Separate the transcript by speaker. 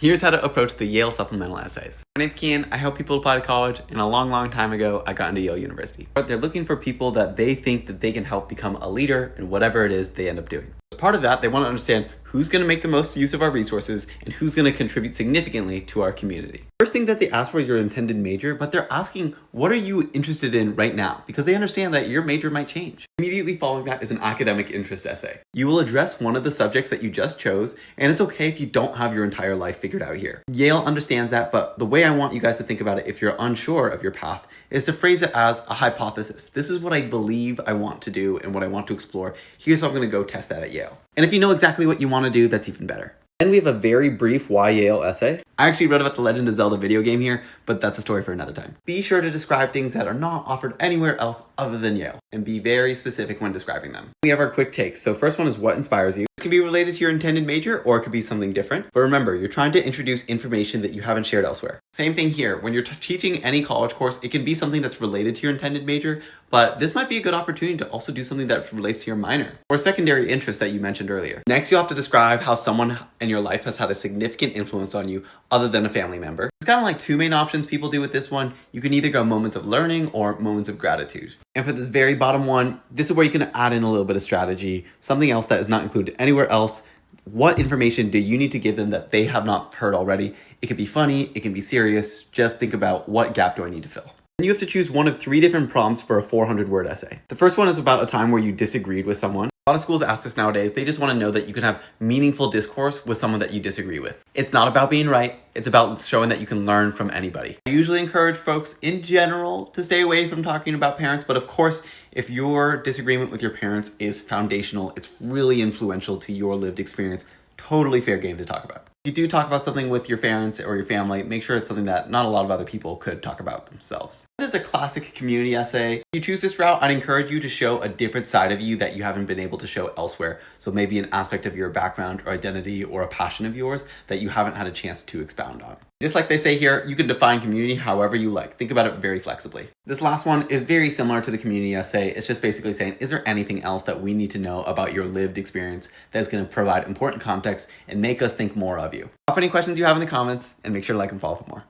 Speaker 1: Here's how to approach the Yale supplemental essays. My name's Kian. I help people apply to college, and a long time ago, I got into Yale University. But they're looking for people that they think that they can help become a leader in whatever it is they end up doing. As part of that, they want to understand who's going to make the most use of our resources and who's going to contribute significantly to our community. First thing that they ask for is your intended major, but they're asking, what are you interested in right now? Because they understand that your major might change. Immediately following that is an academic interest essay. You will address one of the subjects that you just chose, and it's okay if you don't have your entire life figured out here. Yale understands that, but the way I want you guys to think about it if you're unsure of your path is to phrase it as a hypothesis. This is what I believe I want to do and what I want to explore. Here's how I'm going to go test that at Yale. And if you know exactly what you want to do, that's even better. Then we have a very brief why Yale essay. I actually wrote about the Legend of Zelda video game here, but that's a story for another time. Be sure to describe things that are not offered anywhere else other than Yale, and be very specific when describing them. We have our quick takes. So first one is what inspires you. It can be related to your intended major, or it could be something different. But remember, you're trying to introduce information that you haven't shared elsewhere. Same thing here. When you're teaching any college course, it can be something that's related to your intended major, but this might be a good opportunity to also do something that relates to your minor or secondary interest that you mentioned earlier. Next, you'll have to describe how someone in your life has had a significant influence on you other than a family member. There's kind of like two main options people do with this one. You can either go moments of learning or moments of gratitude. And for this very bottom one, this is where you can add in a little bit of strategy, something else that is not included anywhere else. What information do you need to give them that they have not heard already? It can be funny, it can be serious. Just think about what gap do I need to fill. And you have to choose one of 3 different prompts for a 400-word essay. The first one is about a time where you disagreed with someone. A lot of schools ask this nowadays. They just want to know that you can have meaningful discourse with someone that you disagree with. It's not about being right. It's about showing that you can learn from anybody. I usually encourage folks in general to stay away from talking about parents, but of course, if your disagreement with your parents is foundational, it's really influential to your lived experience, totally fair game to talk about. If you do talk about something with your parents or your family, make sure it's something that not a lot of other people could talk about themselves. This is a classic community essay. If you choose this route, I'd encourage you to show a different side of you that you haven't been able to show elsewhere. So maybe an aspect of your background or identity or a passion of yours that you haven't had a chance to expound on. Just like they say here, you can define community however you like. Think about it very flexibly. This last one is very similar to the community essay. It's just basically saying, is there anything else that we need to know about your lived experience that's going to provide important context and make us think more of you? Drop any questions you have in the comments and make sure to like and follow for more.